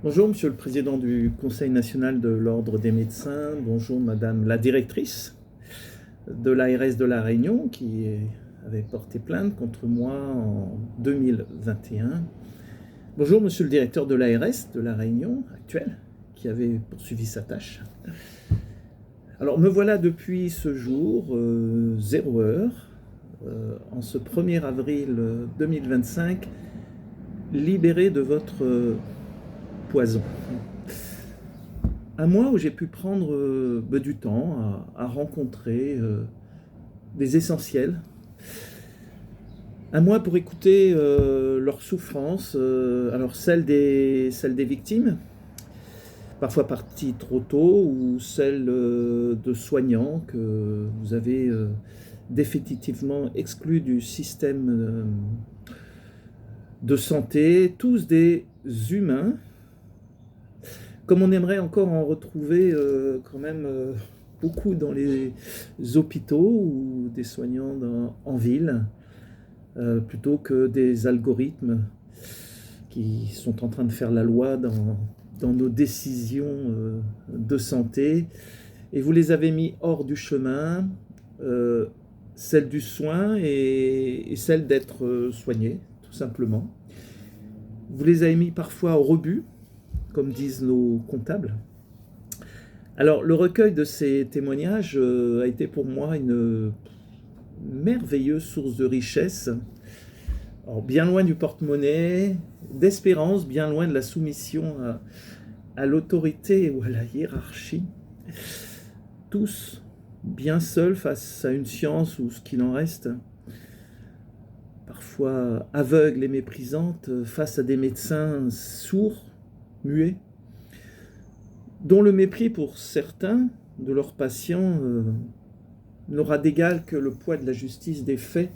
Bonjour, Monsieur le Président du Conseil national de l'Ordre des médecins. Bonjour, Madame la directrice de l'ARS de La Réunion qui avait porté plainte contre moi en 2021. Bonjour, Monsieur le directeur de l'ARS de La Réunion actuel qui avait poursuivi sa tâche. Alors, me voilà depuis ce jour, 0 heure, en ce 1er avril 2025, libéré de votre poison. Un mois où j'ai pu prendre du temps à rencontrer des essentiels. Un mois pour écouter leurs souffrances, alors celles des victimes, parfois parties trop tôt, ou celles de soignants que vous avez définitivement exclus du système de santé, tous des humains, comme on aimerait encore en retrouver quand même beaucoup dans les hôpitaux ou des soignants en ville, plutôt que des algorithmes qui sont en train de faire la loi dans nos décisions de santé. Et vous les avez mis hors du chemin, celle du soin et celle d'être soigné, tout simplement. Vous les avez mis parfois au rebut, comme disent nos comptables. Alors, le recueil de ces témoignages a été pour moi une merveilleuse source de richesse. Alors, bien loin du porte-monnaie, d'espérance, bien loin de la soumission à l'autorité ou à la hiérarchie. Tous bien seuls face à une science ou ce qu'il en reste, parfois aveugle et méprisante, face à des médecins sourds, muets, dont le mépris pour certains de leurs patients n'aura d'égal que le poids de la justice des faits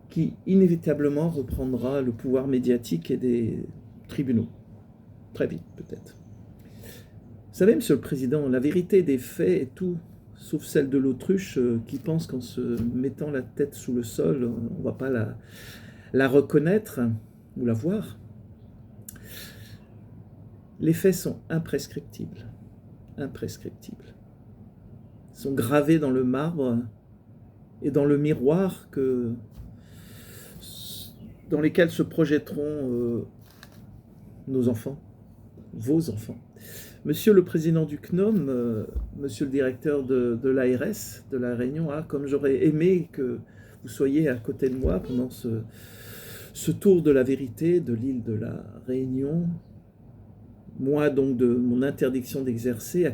qui inévitablement reprendra le pouvoir médiatique et des tribunaux. Très vite, peut-être. Vous savez, Monsieur le Président, la vérité des faits est tout, sauf celle de l'autruche qui pense qu'en se mettant la tête sous le sol, on ne va pas la reconnaître ou la voir. Les faits sont imprescriptibles. Imprescriptibles. Ils sont gravés dans le marbre et dans le miroir dans lesquels se projetteront nos enfants, vos enfants. Monsieur le président du CNOM, monsieur le directeur de l'ARS de La Réunion, comme j'aurais aimé que vous soyez à côté de moi pendant ce tour de la vérité de l'île de La Réunion, moi donc de mon interdiction d'exercer,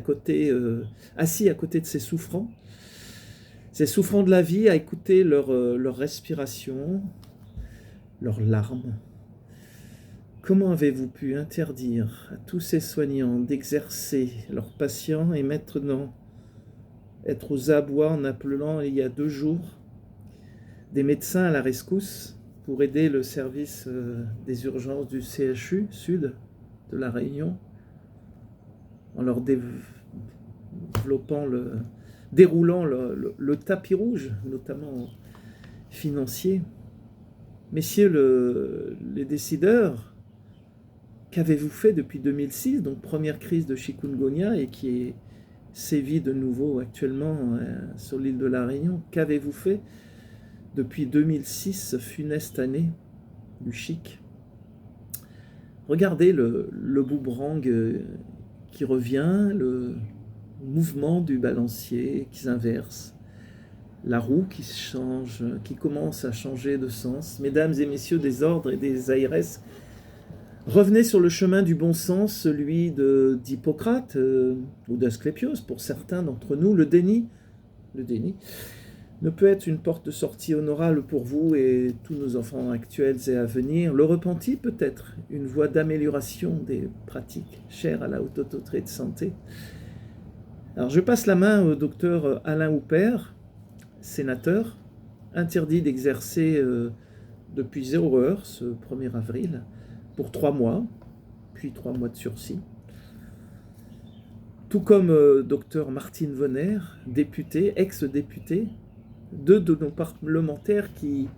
assis à côté de ces souffrants de la vie, à écouter leur respiration, leurs larmes. Comment avez-vous pu interdire à tous ces soignants d'exercer leurs patients et maintenant être aux abois en appelant il y a 2 jours des médecins à la rescousse pour aider le service des urgences du CHU Sud de La Réunion, en leur déroulant le tapis rouge, notamment financier. Messieurs les décideurs, qu'avez-vous fait depuis 2006, donc première crise de chikungunya et qui est sévit de nouveau actuellement sur l'île de La Réunion? Qu'avez-vous fait depuis 2006, funeste année du chic? Regardez le boomerang qui revient, le mouvement du balancier qui s'inverse, la roue qui change, qui commence à changer de sens. Mesdames et messieurs des ordres et des ARS, revenez sur le chemin du bon sens, celui d'Hippocrate ou d'Asclépios pour certains d'entre nous. Le déni ne peut être une porte de sortie honorable pour vous et tous nos enfants actuels et à venir. Le repenti peut être une voie d'amélioration des pratiques chères à la haute autorité de santé. Alors je passe la main au docteur Alain Houpert, sénateur, interdit d'exercer depuis 0 heure, ce 1er avril, pour 3 mois, puis 3 mois de sursis. Tout comme docteur Martine Vonner, députée, ex-députée, 2 de nos parlementaires qui,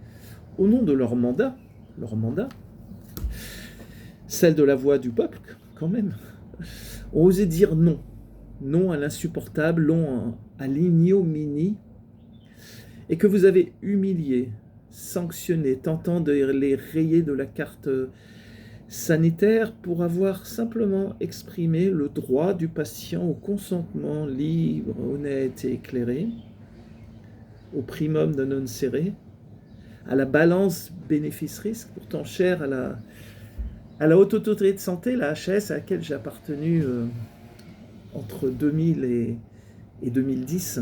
au nom de leur mandat, celle de la voix du peuple, quand même, ont osé dire non. Non à l'insupportable, non à l'ignominie, et que vous avez humilié, sanctionné, tentant de les rayer de la carte sanitaire pour avoir simplement exprimé le droit du patient au consentement libre, honnête et éclairé, au primum de non serré, à la balance bénéfice-risque, pourtant chère à la Haute Autorité de Santé, la HAS, à laquelle j'ai appartenu entre 2000 et 2010.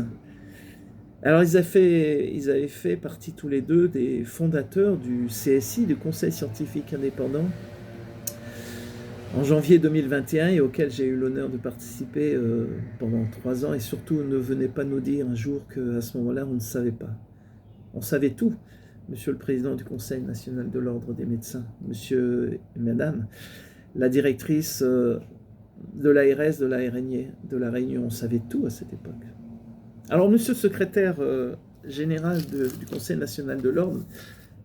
Alors ils avaient fait partie tous les deux des fondateurs du CSI, du Conseil scientifique indépendant, en janvier 2021, et auquel j'ai eu l'honneur de participer pendant 3 ans. Et surtout, ne venez pas nous dire un jour qu'à ce moment-là, on ne savait pas. On savait tout, monsieur le président du Conseil national de l'Ordre des médecins, monsieur et madame, la directrice de l'ARS de la Réunion, on savait tout à cette époque. Alors, monsieur le secrétaire général du Conseil national de l'Ordre,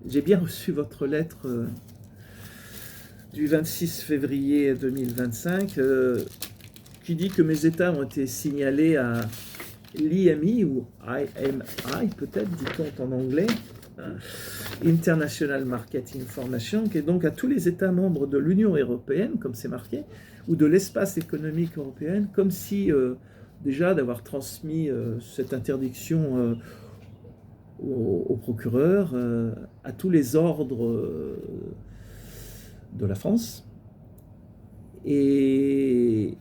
j'ai bien reçu votre lettre du 26 février 2025 qui dit que mes états ont été signalés à l'IMI, ou IMI peut-être, dit-on en anglais, International Market Information, qui est donc à tous les États membres de l'Union européenne, comme c'est marqué, ou de l'espace économique européen, comme si déjà d'avoir transmis cette interdiction au procureur, à tous les ordres de la France et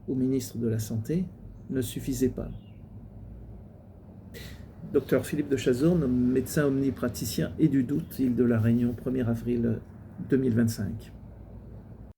au ministre de la Santé, ne suffisait pas. Docteur Philippe de Chazourne, médecin omnipraticien et du doute, île de la Réunion, 1er avril 2025.